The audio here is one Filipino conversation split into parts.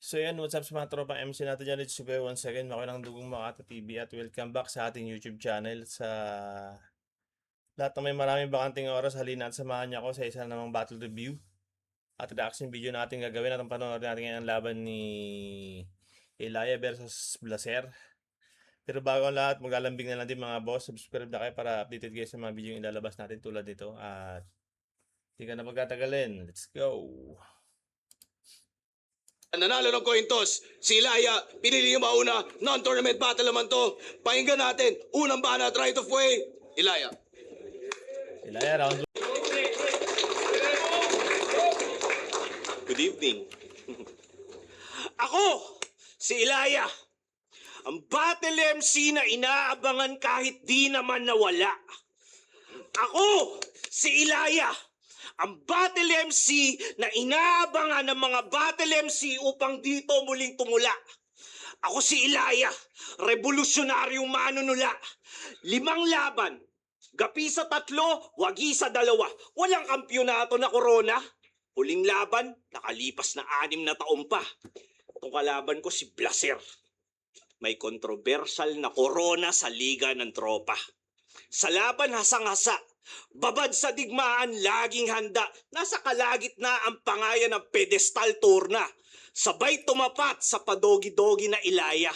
So yan, what's up sa mga tropang MC natin dyan? It's Super once again, makilang dugong Makata TV at welcome back sa ating YouTube channel. Sa lahat ng may maraming bakanting oras, halina at samahan niyo ako sa isa namang battle review at reaction video natin gagawin at ang panoorin natin ngayon ang laban ni Elia versus Blaser. Pero bago ang lahat, maglalambing na lang din mga boss. Subscribe na kayo para updated kayo sa mga video yung ilalabas natin tulad nito. At hindi ka na magtatagalin. Let's go! Nanalo ng coin toss. Si Ilaya, pinili yung mauna. Non-tournament battle naman to. Pakinggan natin. Unang banat, right of way. Ilaya. Elia, round Good evening. Ako, si Ilaya. Ang battle MC na inaabangan kahit di naman nawala. Ako, si Ilaya. Ang battle MC na inaabangan ng mga battle MC upang dito muling tumula. Ako si Ilaya, revolusyonaryong manunula. 5 laban, gapi sa 3, wagi sa 2. Walang kampyonato na korona. Huling laban, nakalipas na 6 na taon pa. Itong kalaban ko si Blaser. May kontrobersyal na korona sa liga ng tropa. Sa laban hasang-hasa, babad sa digmaan, laging handa. Nasa kalagitnaan pa nga yan ng pedestal turna. Sabay tumapat sa padogi-dogi na Ilaya.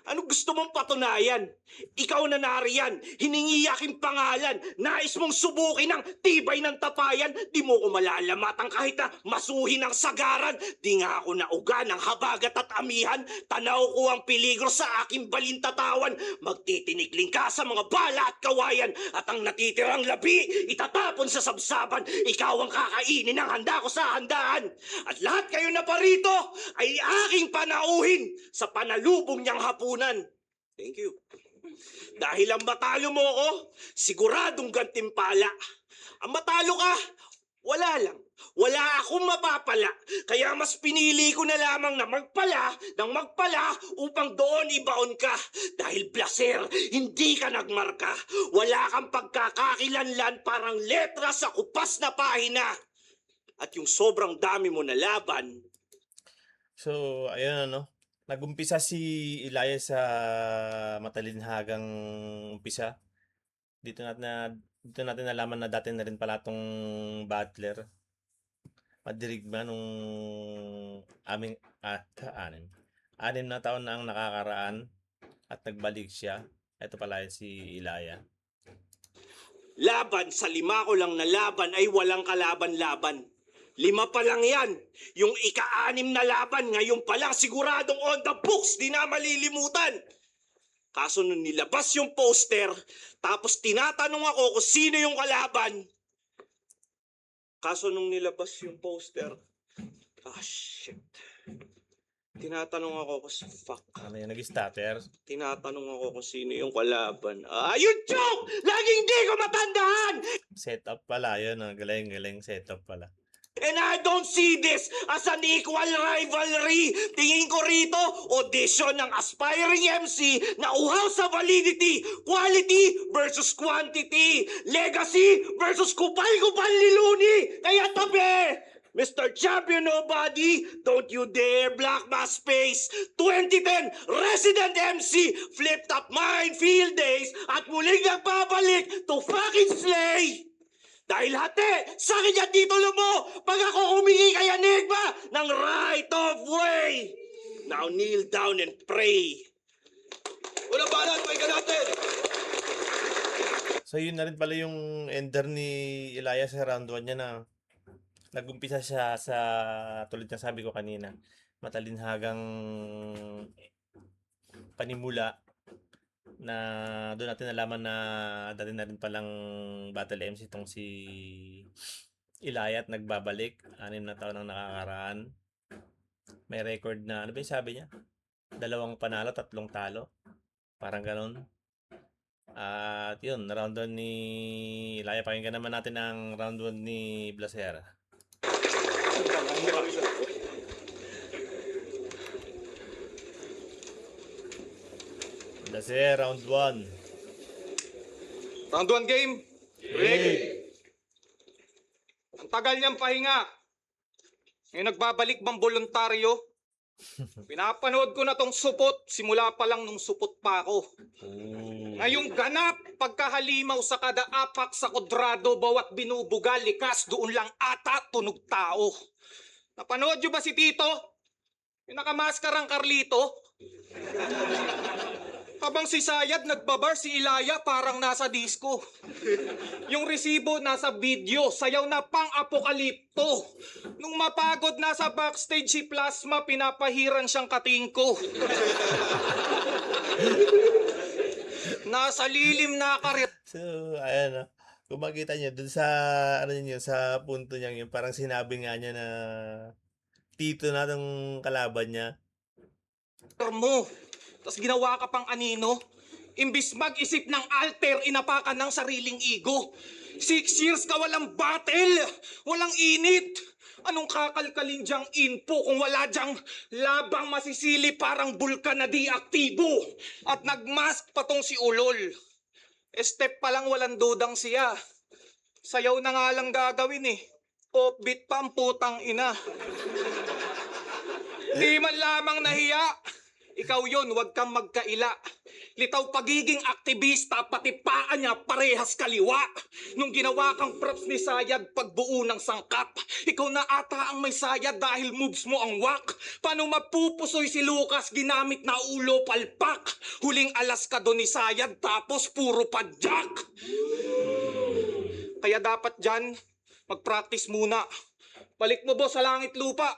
Ano gusto mong patunayan? Ikaw na nariyan, hiningi aking pangalan, nais mong subukin ang tibay ng tapayan, di mo ko malalamatang kahit na masuhin ang sagaran, di nga ako nauga ng habagat at amihan, tanaw ko ang peligro sa aking balintatawan, magtitinikling ka sa mga bala at kawayan, at ang natitirang labi, itatapon sa sabsaban, ikaw ang kakainin ng handa ko sa handaan, at lahat kayo na parito ay aking panauhin sa panalubong niyang hapunan. Thank you. Dahil ang matalo mo ko, siguradong gantimpala. Ang matalo ka, wala lang. Wala akong mapapala. Kaya mas pinili ko na lamang na magpala upang doon ibaon ka. Dahil Blaser, hindi ka nagmarka. Wala kang pagkakakilanlan parang letra sa kupas na pahina. At yung sobrang dami mo na laban. So, ayun ano. Nagumpisa si Ilaya sa matalinhagang umpisa. Dito natin nalaman na dati na rin pala tong battler. Madirigma nung aming anim na taon na ang nakakaraan at nagbalik siya. Ito pala si Ilaya. Laban sa 5 ko lang na laban ay walang kalaban-laban. 5 pa lang yan. Yung ika-6 na laban, ngayon pa lang siguradong on the books, di na malilimutan. Kaso nung nilabas yung poster, tapos tinatanong ako kung sino yung kalaban. Shit. Tinatanong ako kung fuck. Ano yung nag-starter? Tinatanong ako kung sino yung kalaban. Yun joke! Laging di ko matandaan! Setup pala yun. Galing setup pala. And I don't see this as an equal rivalry. Tingin ko rito, audition ng aspiring MC na uhaw sa validity, quality versus quantity, legacy versus kupal-kupal ni Looney. Kaya tabi! Mr. Champion Nobody, don't you dare block my space. 2010 Resident MC, flipped up minefield days at muling nagbabalik to fucking slay. Dahil hati, sa akin yan titulo mo pag ako humingi kay Enigma ng right of way. Now kneel down and pray. Wala balat, pahinga natin. So yun na rin pala yung ender ni Ilaya sa round 1 niya na nagumpisa siya sa tulad ng sabi ko kanina, matalinhagang panimula na doon natin nalaman na dati na rin palang battle MC itong si Ilaya at nagbabalik 6 na taon ang nakakaraan. May record na, ano ba yung sabi niya? 2 panalo, 3 talo. Parang ganon. At yun, round 1 ni Ilaya. Pakinggan naman natin ang round 1 ni Blaser. Blaser, round 1. Round 1 game. Ready. Ang tagal niyang pahinga. May nagbabalik bang voluntaryo? Pinapanood ko na tong supot simula pa lang nung supot pa ako. Oh. Ngayong ganap, pagkahalimaw sa kada apak sa kwadrado, bawat binubuga, likas, doon lang ata tunog tao. Napanood nyo ba si Tito? Yung nakamaskarang Carlito? Habang si Sayad nagbabar, si Ilaya parang nasa disco. Yung resibo nasa video, sayaw na pang-apokalipto. Nung mapagod nasa backstage si Plasma, pinapahiran siyang katingko. Nasa lilim na karet. So, ayan, kung makita niyo dun sa ano niyo sa punto niya yun, parang sinabi nga niya na Tito na nung kalaban niya. mo. Tapos ginawa ka pang anino. Imbis mag-isip ng alter, inapakan ng sariling ego. 6 years ka walang battle, walang init. Anong kakalkalin diyang info kung wala diyang labang masisili parang bulkan na di aktibo? At nagmask pa tong si Ulol. Step pa lang walang dudang siya. Sayaw na nga lang gagawin eh. Offbeat pa ang putang ina. Di man lamang nahiya. Ikaw yon, huwag kang magkaila. Litaw pagiging aktivista, pati paa niya parehas kaliwa. Nung ginawa kang props ni Sayad pagbuo ng sangkap, ikaw na ata ang may sayad dahil moves mo ang wak. Paano mapupusoy si Lucas ginamit na ulo palpak? Huling alas ka doon ni Sayad tapos puro padyak. Kaya dapat dyan, mag-practice muna. Balik mo boss sa langit lupa.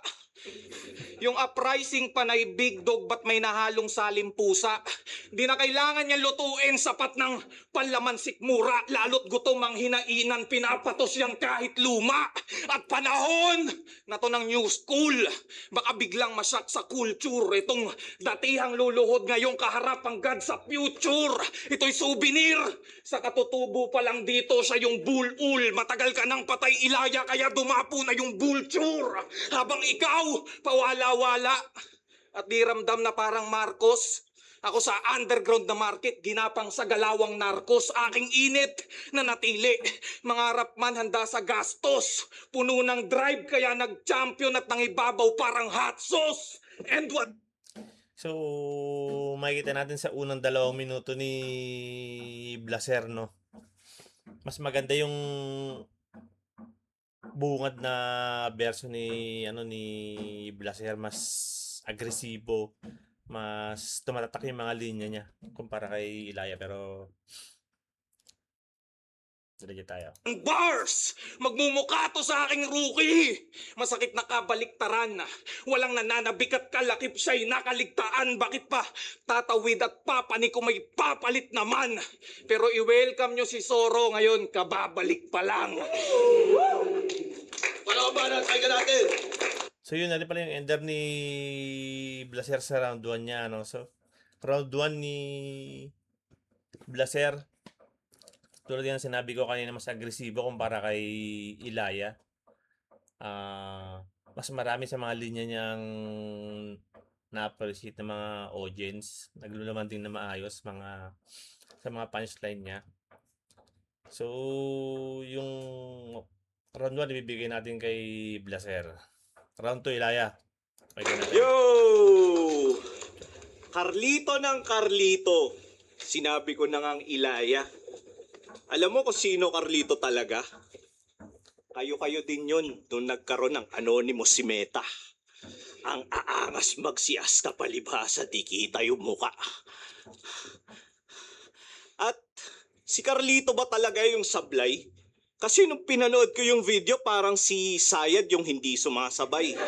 Yung uprising panay big dog ba't may nahalong salim pusa? Di na kailangan niya lutuin sapat ng panlaman sikmura. Lalo't gutom ang hinainan, pinapatos yang kahit luma. At panahon na to ng new school. Baka biglang masyak sa culture. Itong datihang luluhod ngayong kaharap ang God sa future. Ito'y souvenir. Sa katutubo pa lang dito siya yung bulul. Matagal ka nang patay Ilaya kaya dumapo na yung vulture. Habang ikaw pawala-wala at di ramdam na parang Marcos. Ako sa underground na market, ginapang sa galawang narcos. Aking init na natili. Mangarap man handa sa gastos. Puno ng drive kaya nag-champion at nangibabaw parang hot sauce. And what? So, makikita natin sa unang 2 minuto ni Blaser, no? Mas maganda yung bungad na verso ni Blaser, mas agresibo, mas tumatatak yung mga linya niya kumpara kay Ilaya, pero diretso tayo. Bars! Magmumukha to sa aking rookie! Masakit na kabaliktaran. Walang nananabik at kalakip siya'y nakaligtaan. Bakit pa tatawid at papanik kung may papalit naman? Pero i-welcome nyo si Soro ngayon, kababalik pa lang. Palaban natin natin. So yun na rin pala yung ender ni Blaser sa round 1 niya, no? So, round 1 ni Blaser, tulad yan sinabi ko kanina, mas agresibo kumpara kay Ilaya. Mas marami sa mga linya niyang na-appreciate ng mga audience. Naglulaman din na maayos sa mga punchline niya. So, yung round 1 ibibigay natin kay Blaser. Round 2, Ilaya. Yo! Carlito ng Carlito. Sinabi ko na ngang Ilaya. Alam mo kung sino Carlito talaga? Kayo-kayo din yun nung nagkaroon ng anonymous si Meta. Ang aangas magsiasta palibhasa, di kita yung muka. At si Carlito ba talaga yung sablay? Kasi nung pinanood ko yung video, parang si Sayad yung hindi sumasabay.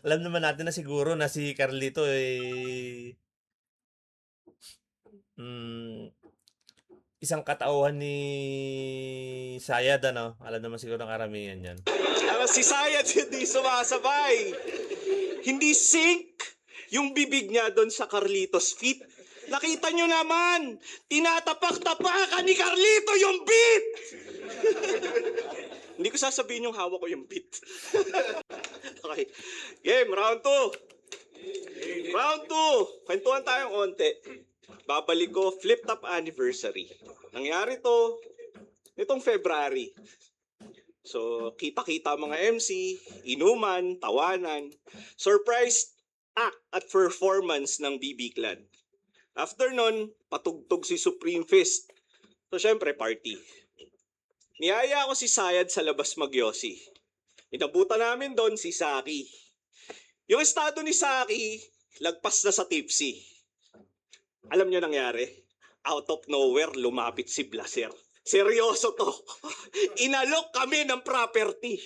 Alam naman natin na siguro na si Carlito isang katauhan ni Sayad, ano? Alam naman siguro ng karamihan yan. Si Sayad hindi sumasabay. Hindi sync yung bibig niya doon sa Carlitos feet. Nakita nyo naman, tinatapak-tapakan ni Carlito yung beat! Hindi ko sasabihin yung hawak ko yung beat. Okay. Game, round 2. Round 2. Kwentuhan tayong onte. Babalik ko, flip top anniversary. Nangyari to, nitong February. So, kita-kita mga MC, inuman, tawanan, surprise act at performance ng BB Clan. After nun, patugtog si Supreme Fist. So, syempre, party. Niyaya ko si Sayad sa labas magyosi. Inabutan namin doon si Saki. Yung estado ni Saki, lagpas na sa tipsy. Alam nyo nangyari? Out of nowhere, lumapit si Blaser. Seryoso to. Inalok kami ng property.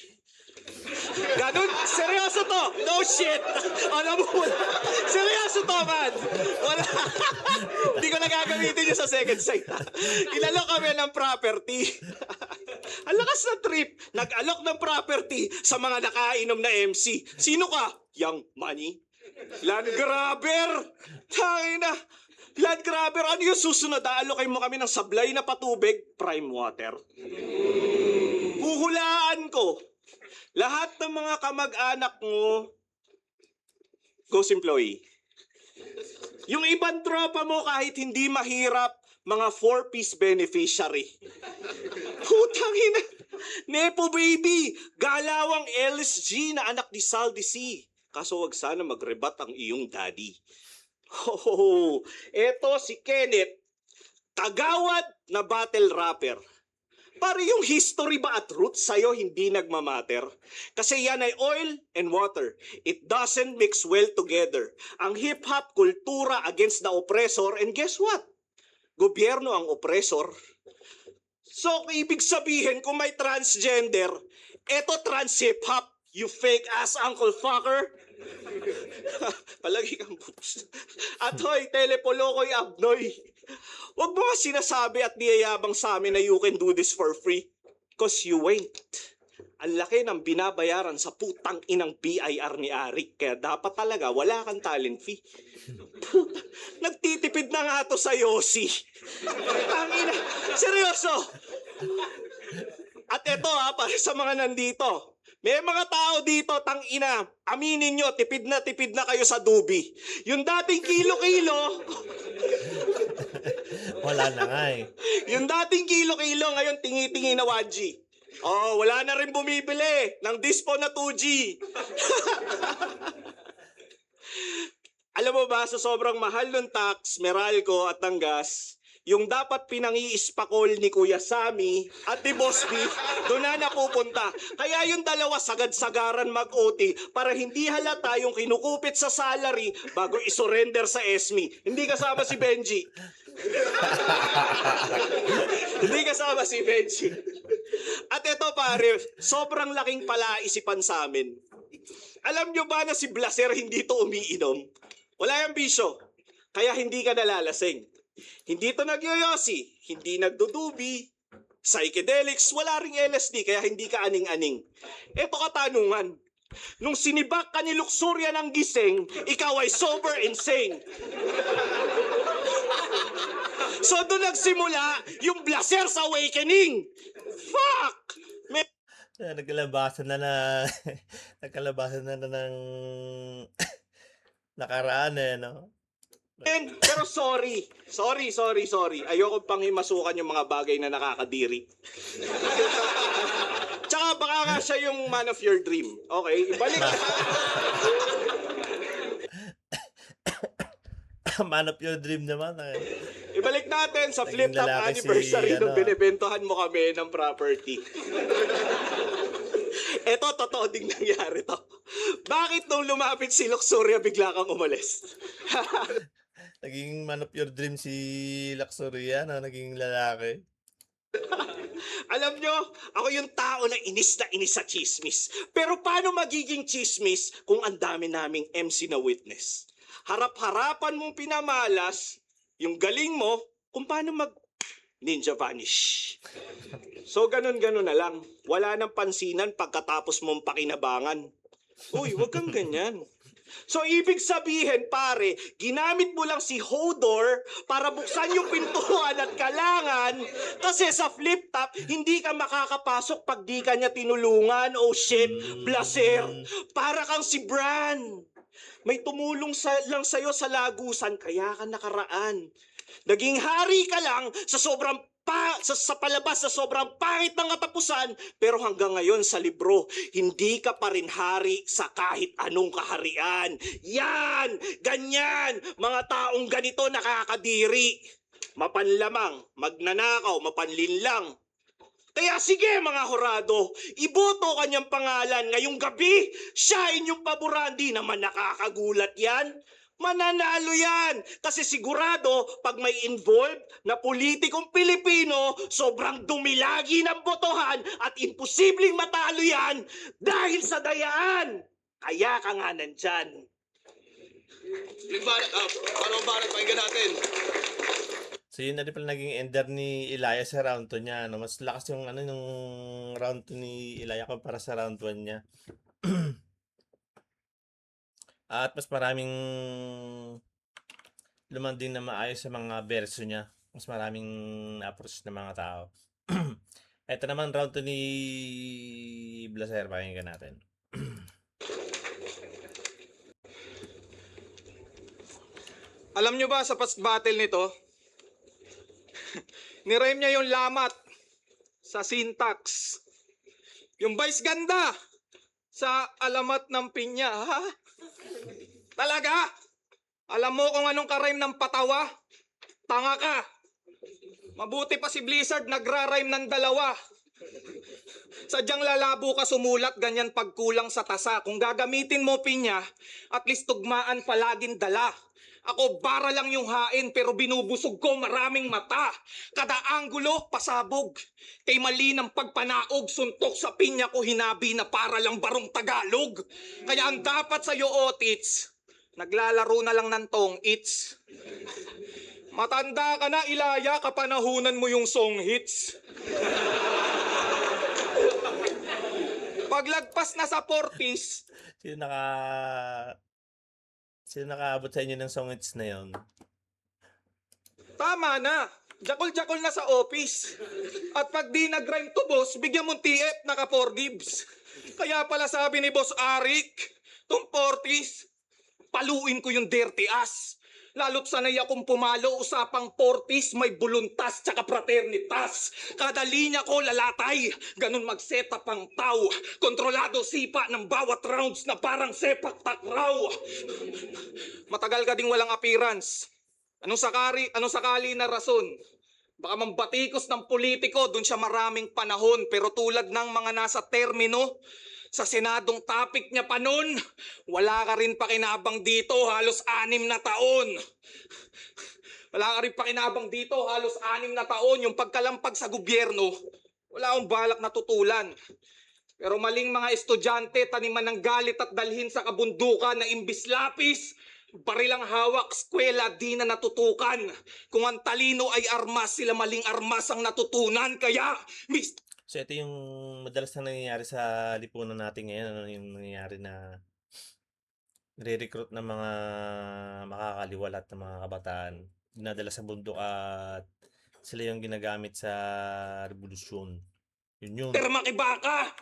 Ganun, seryoso to. No shit. Alam mo, seryoso to, man. Wala. Hindi ko na gagamitin yun sa second sight. Inalok kami ng property. Ang lakas na trip. Nag-alok ng property sa mga nakainom na MC. Sino ka? Young Money? Land Grabber? Tangina. Land Grabber, ano yung susunod? Aalokay mo kami ng sablay na patubig, prime water. Huhulaan ko. Lahat ng mga kamag-anak mo, ghost employee. Yung ibang tropa mo kahit hindi mahirap, mga 4-piece beneficiary. Putang ina. Nepo baby, galawang LSG na anak ni Saldi C. Kaso wag sana magrebat ang iyong daddy. Oh, eto si Kenneth, kagawad na battle rapper. Pare yung history ba at roots sa'yo hindi nagmamatter? Kasi yan ay oil and water. It doesn't mix well together. Ang hip-hop kultura against the oppressor, and guess what? Gobyerno ang oppressor. So, ibig sabihin kung may transgender, eto trans hip-hop, you fake ass uncle fucker. Palagi kang boots. At hoy, telepolokoy abnoy. Huwag mo nga sinasabi at niyayabang sa amin na you can do this for free. Cause you ain't. Ang laki ng binabayaran sa putang inang BIR ni Arik. Kaya dapat talaga wala kang talent fee. Puta, nagtitipid na nga to sa Yossi. Tangina, seryoso. At eto para sa mga nandito. May mga tao dito, tangina, aminin nyo, tipid na kayo sa dubi. Yung dating kilo-kilo, Wala na nga eh. yung dating kilo-kilo, ngayon tingi-tingi na 1G. Oh, wala na rin bumibili ng dispo na 2G. Alam mo ba, sa sobrang mahal ng tax, Meralco at ng gas, yung dapat pinangiispakol ni Kuya Sammy at ni Boss B, doon na napupunta. Kaya yung dalawa sagad-sagaran mag-OT para hindi halata yung kinukupit sa salary bago isurrender sa ESMI. Hindi kasama si Benji. Hindi kasama si Benji. At eto pare, sobrang laking palaisipan sa amin. Alam nyo ba na si Blaser hindi to umiinom? Wala yung bisyo, kaya hindi ka nalalasing. Hindi to nagyoyosi, hindi nagdudubi, psychedelics, wala ring LSD, kaya hindi ka aning-aning. Eto katanungan, nung sinibak ka ni Luxuria ng gising, ikaw ay sober and sane. So doon nagsimula yung Blaser's Awakening. Fuck! Nagkalabasan na nagkalabasan na ng nakaraan eh, no? Pero sorry. Ayoko pang himasukan yung mga bagay na nakakadiri. Tsaka baka nga siya yung man of your dream. Okay, ibalik. Man of your dream naman. Ibalik natin sa flip Naging top lalaki anniversary si, nung binibentohan mo kami ng property. Eto, totoo ding nangyari to. Bakit nung lumapit si Luxuria bigla kang umalis? Naging man of your dream si Luxuria na naging lalaki. Alam nyo, ako yung tao na inis sa chismis. Pero paano magiging chismis kung ang dami naming MC na witness? Harap-harapan mong pinamalas yung galing mo kung paano mag ninja vanish. So ganun-ganun na lang. Wala nang pansinan pagkatapos mong pakinabangan. Uy, wag kang ganyan. So ibig sabihin pare, ginamit mo lang si Hodor para buksan yung pintuan at kalangan kasi sa flip top, hindi ka makakapasok pag di ka niya tinulungan. Oh shit, Blaser. Para kang si Bran. May tumulong lang sa'yo sa lagusan, kaya ka nakaraan. Naging hari ka lang sa sobrang sa palabas sa sobrang pangit ng katapusan, pero hanggang ngayon sa libro, hindi ka pa rin hari sa kahit anong kaharian. Yan! Ganyan! Mga taong ganito nakakadiri. Mapanlamang, magnanakaw, mapanlinlang. Kaya sige mga horado, iboto kanyang pangalan ngayong gabi. Siya inyong paboran, di naman nakakagulat yan. Mananalo yan kasi sigurado pag may involved na politikong Pilipino, sobrang dumilagi ng botohan at imposibleng matalo yan dahil sa dayaan. Kaya ka nga nandyan. Ano ba pakinggan natin? So yun na rin pala naging ender ni Ilaya sa round 2 niya. No? Mas lakas yung ano yung round 2 ni Ilaya kumpara sa round 1 niya. At mas maraming lumanding na maayos sa mga verso niya. Mas maraming approach ng mga tao. Ito naman round 2 ni Blaser. Pakinggan natin. Alam nyo ba sa past battle nito, nirime niya yung lamat sa syntax. Yung vice ganda sa alamat ng pinya, ha? Talaga? Alam mo kung anong karime ng patawa? Tanga ka. Mabuti pa si Blizzard nagra-rhyme ng dalawa. Sadyang lalabo ka sumulat, ganyan pagkulang sa tasa. Kung gagamitin mo pinya, at least tugmaan palaging dala. Ako bara lang yung hain pero binubusog ko maraming mata. Kada anggulo pasabog. Kay mali ng pagpanaog, suntok sa pinya ko hinabi na para lang barong Tagalog. Kaya ang dapat sa'yo, Otits, naglalaro na lang ng tong its. Matanda ka na, Ilaya, kapanahunan mo yung song hits. Paglagpas na sa 40s, Sino nakaabot sa inyo ng song hits na yon? tama na. Jakol-jakol na sa office. At pag di nag-rhyme to, boss, bigyan mong TF, naka-forgives. Kaya pala sabi ni Boss Arik, tong 40s, paluin ko yung dirty ass. Lalo't sanay akong pumalo, usapang 40s, may buluntas tsaka fraternitas. Kada linya ko lalatay, ganun mag-setup ang tao. Kontrolado sipa ng bawat rounds na parang sepak takraw. Matagal ka ding walang appearance. Anong sakali na rason? Baka mambatikos ng politiko, dun siya maraming panahon. Pero tulad ng mga nasa termino, sa Senadong topic niya pa nun, wala ka rin pakinabang dito, halos 6 na taon. Wala ka rin pakinabang dito, halos 6 na taon. Yung pagkalampag sa gobyerno, wala akong balak na tutulan. Pero maling mga estudyante, taniman ng galit at dalhin sa kabundukan na imbis lapis, barilang hawak, eskwela, di na natutukan. Kung ang talino ay armas, sila maling armas ang natutunan. Kaya, So ito yung madalas na nangyayari sa lipunan natin ngayon. Ano yung nangyayari na nire-recruit ng mga makakaliwalat na mga kabataan. Dinadala sa bundok at sila yung ginagamit sa revolusyon. Yun. Pero makibaka!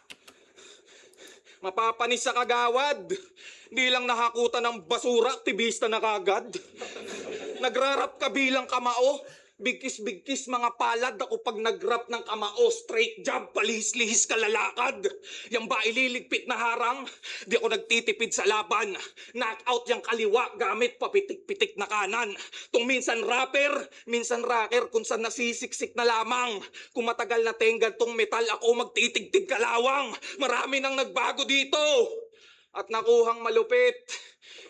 Mapapanis sa kagawad. Di lang nakakutan ng basura, aktivista na kagad. Nagrarap ka bilang kamao. Bigkis-bigkis mga palad ako pag nagrap ng kamao. Straight jab, palihis-lihis kalalakad. Yang ba ililigpit na harang? Di ako nagtitipid sa laban. Knockout yung kaliwa gamit papitik-pitik na kanan. Tung minsan rapper, minsan rocker, kung saan nasisiksik na lamang. Kung matagal na tenggad tong metal, ako magtitigtig kalawang. Marami nang nagbago dito. At nakuhang malupit.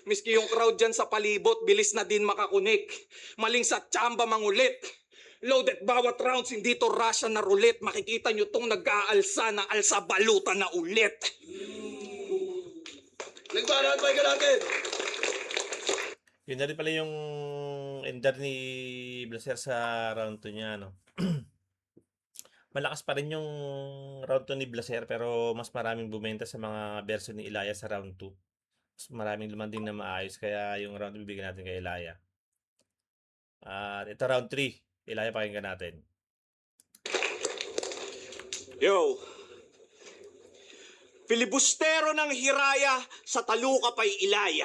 Miski yung crowd dyan sa palibot, bilis na din makakunik. Maling sa tsamba mangulit. Loaded bawat rounds, hindi to Russian na roulette. Makikita nyo tong nag-aalsa na alsa baluta na ulit. Nagbaraan pa natin. Yun na rin pala yung ender ni Blaser sa round 2 niya, no? Malakas pa rin yung round 2 ni Blaser pero mas maraming bumenta sa mga verso ni Ilaya sa round 2. Mas maraming lumanding na maayos kaya yung round 2 bibigyan natin kay Ilaya. At ito round 3. Ilaya, pakinggan natin. Yo, Filibustero ng Hiraya sa taluka pa'y Ilaya.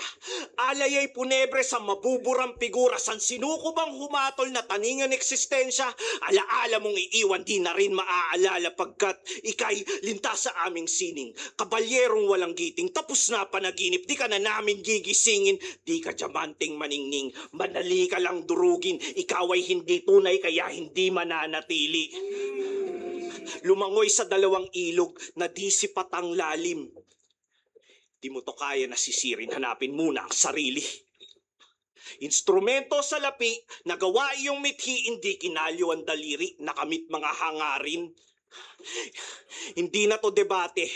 Alayay punebre sa mabuburang figura. San sinuko bang humatol na taningan eksistensya? Alaala mong iiwan, di na rin maaalala pagkat ikay lintas sa aming sining. Kabalyerong walang giting, tapos na panaginip, di ka na namin gigisingin. Di ka diamanting maningning, manali ka lang durugin. Ikaw ay hindi tunay kaya hindi mananatili. Lumangoy sa dalawang ilog na di sipatang lalim. Di mo to kaya nasisirin, hanapin muna ang sarili. Instrumento sa lapi, nagawa iyong mithi, hindi kinalyo ang daliri, nakamit mga hangarin. Hindi na to debate.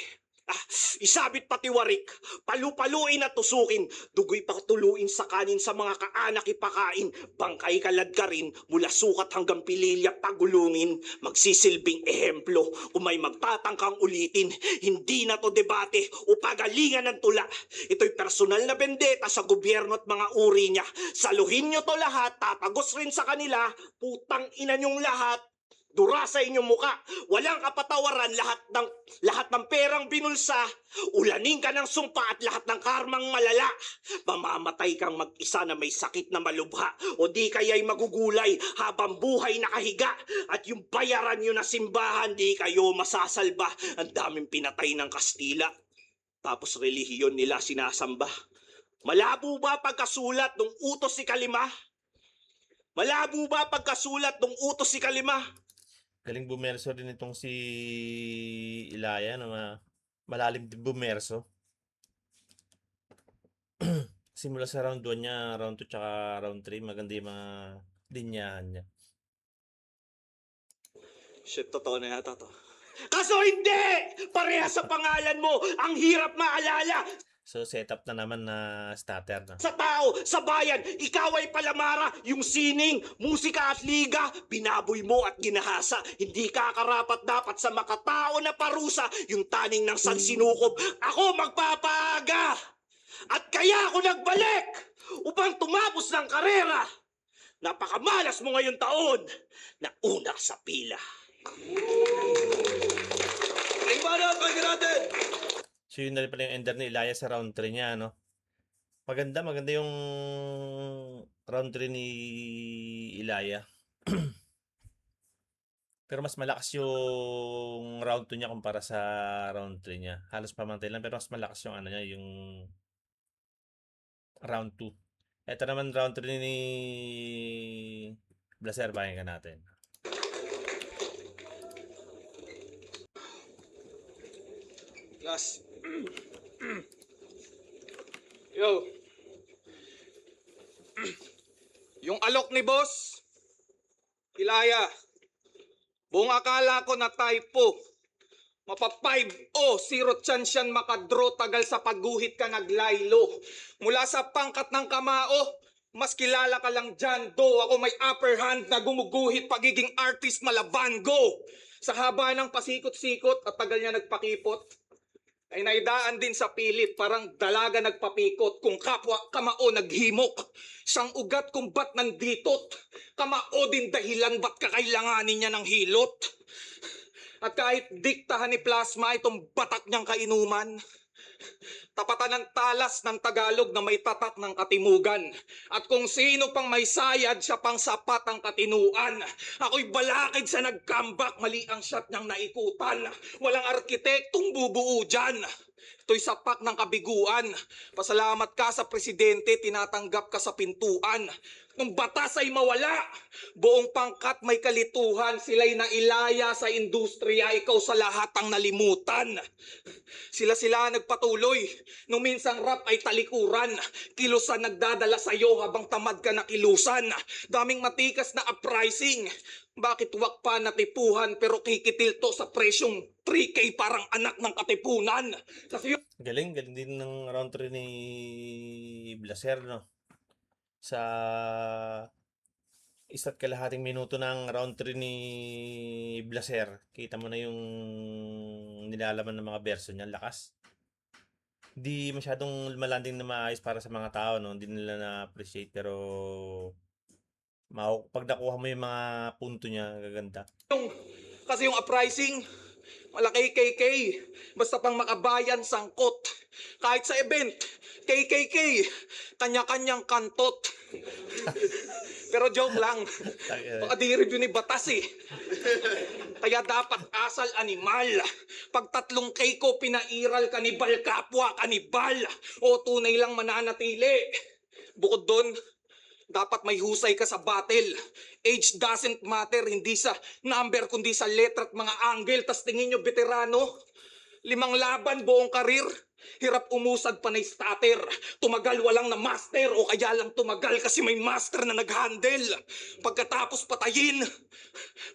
Isabit pati warik, palu-paluin at tusukin, dugoy patuluin sa kanin sa mga kaanak ipakain, bangkay kalad ka rin, mula sukat hanggang pililya pagulungin, magsisilbing ehemplo, kung may magtatangkang ulitin, hindi na to debate o pagalingan ng tula. Ito'y personal na bendeta sa gobyerno at mga uri niya. Saluhin nyo to lahat, tatagos rin sa kanila, putang ina nyong lahat. Dura sa inyong muka, walang kapatawaran, lahat ng perang binulsa, ulaning ka ng sumpa at lahat ng karmang malala. Mamamatay kang mag-isa na may sakit na malubha, o di kaya'y magugulay habang buhay nakahiga. At yung bayaran nyo na simbahan, di kayo masasalba. Ang daming pinatay ng Kastila, tapos relihiyon nila sinasamba. Malabo ba pagkasulat ng utos ika-5? Malabo ba pagkasulat ng utos ika-5? Galing bumerso din itong si Ilaya na malalim din bumerso. Simula sa round 1 niya, round 2 tsaka round 3, maganda yung mga linyahan niya. Shit, totoo na yata to. Kaso hindi! Pareha sa pangalan mo, ang hirap maalala. So setup na naman na starter na. Sa tao, sa bayan, ikaw ay palamara, yung sining, musika at liga, binaboy mo at ginahasa. Hindi ka karapat dapat sa makatao na parusa, yung taning ng sansinukob. Ako magpapaaga! At kaya ako nagbalik upang tumapos ng karera. Napakamalas mo ngayong taon na una sa pila. Limana, pwede natin! So yun na rin pala yung ender ni Ilaya sa round 3 niya, no? Maganda yung round 3 ni Ilaya. Pero mas malakas yung round 2 niya kumpara sa round 3 niya. Halos pamantay lang pero mas malakas yung ano niya, yung round 2. Ito naman round 3 ni Blaser, pakinggan natin. Last. Yo. Yung alok ni boss, Ilaya. Buong akala ko na typo. Mapa 5 o 0 chance yan makadraw, tagal sa pagguhit ka naglaylo. Mula sa pangkat ng kamao, mas kilala ka lang dyan, do. Ako may upper hand na gumuguhit, pagiging artist malabango. Sa haba ng pasikot-sikot at tagal niya nagpakipot, ay naidaan din sa pilit, parang dalaga nagpapikot. Kung kapwa kamao naghimok, siyang ugat kung ba't nanditot. Kamao din dahilan ba't kakailanganin niya ng hilot. At kahit diktahan ni Plasma itong batak niyang kainuman, tapatan ng talas ng Tagalog na may tatak ng katimugan. At kung sino pang may sayad, siya pang sapat ang katinuan. Ako'y balakid sa nagkambak, mali ang shot niyang naikutan. Walang arkitektong bubuo dyan. Ito'y sapak ng kabiguan. Pasalamat ka sa presidente, tinatanggap ka sa pintuan. Nung batas ay mawala, buong pangkat may kalituhan, sila'y nailaya sa industriya, ikaw sa lahat ang nalimutan. Sila nagpatuloy, nung minsang rap ay talikuran, kilusan nagdadala sa'yo habang tamad ka na kilusan. Daming matikas na uprising, bakit wak pa natipuhan pero kikitil to sa presyong 3K parang anak ng katipunan. Kasi Galing din ng round 3 ni Blaser, no? Sa isa't kalahating minuto ng round 3 ni Blaser, kita mo na yung nilalaman ng mga verso niya, lakas. Hindi masyadong malanding na maayos para sa mga tao, no? Hindi nila na-appreciate, pero pag nakuha mo yung mga punto niya, gaganda. kasi yung uprising, malaki KK. Basta pang makabayan, sangkot. Kahit sa event, KKK, kanya-kanyang kantot. Pero joke lang. Baka di-review ni Batas eh. Kaya dapat asal animal. Pag 3 K ko pinairal, kanibal kapwa, kanibal. O tunay lang mananatili. Bukod doon, dapat may husay ka sa battle. Age doesn't matter, hindi sa number kundi sa letra at mga angle. Tas tingin nyo veterano, 5 laban buong karir. Hirap umusad panay starter. Tumagal walang na master o kaya lang tumagal kasi may master na nag-handle. Pagkatapos patayin,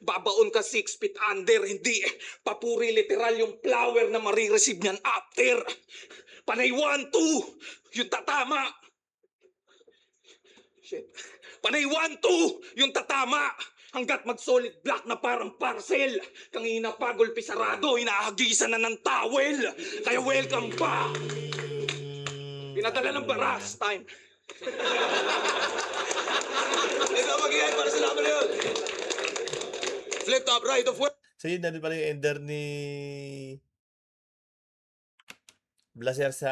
babaon ka 6 feet under. Hindi papuri literal yung flower na marireceive niyan after. Panay 1-2, yung tatama. Shit. Panay 1-2, yung tatama. Hanggat mag-solid black na parang parcel. Kangina pa, gulpi sarado, inahagisan na ng towel. Kaya welcome back. Pinadala ng baras, time. Ito magigay para sa laban na yun. Flip top right of way. So yun na rin pala yung ender ni Blaser sa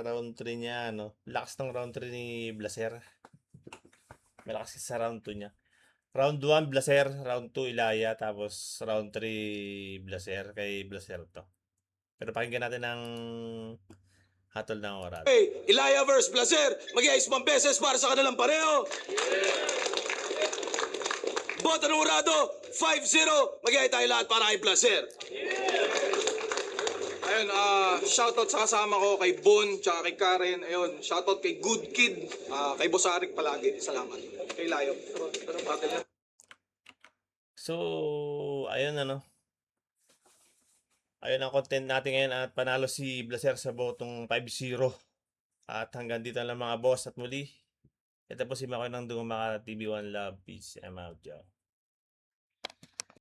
round 3 niya, ano. Lakas ng round 3 ni Blaser. Malakas kasi sa round 2 niya. Round 1, Blaser. Round 2, Ilaya. Tapos round 3, Blaser. Kay Blaser to. Pero pakinggan natin ang hatol ng oras. Hey, Ilaya versus Blaser. Mag-iayos 1 beses para sa kanilang pareho. Boto ng urado, 5-0. Mag-iay tayo lahat para kay Blaser. Ayun, shoutout sa kasama ko kay Bon, tsaka kay Karen. Ayun, shoutout kay Good Kid, kay Boss Arik palagi. Salamat. Kay Layo. So, ayun ano. Ayun ang content natin ngayon at panalo si Blaser sa botong 5-0. At hanggang dito lang mga boss at muli. Ito po si Makoy ng Dungumaka TV1 Love. Peace. I'm out, y'all.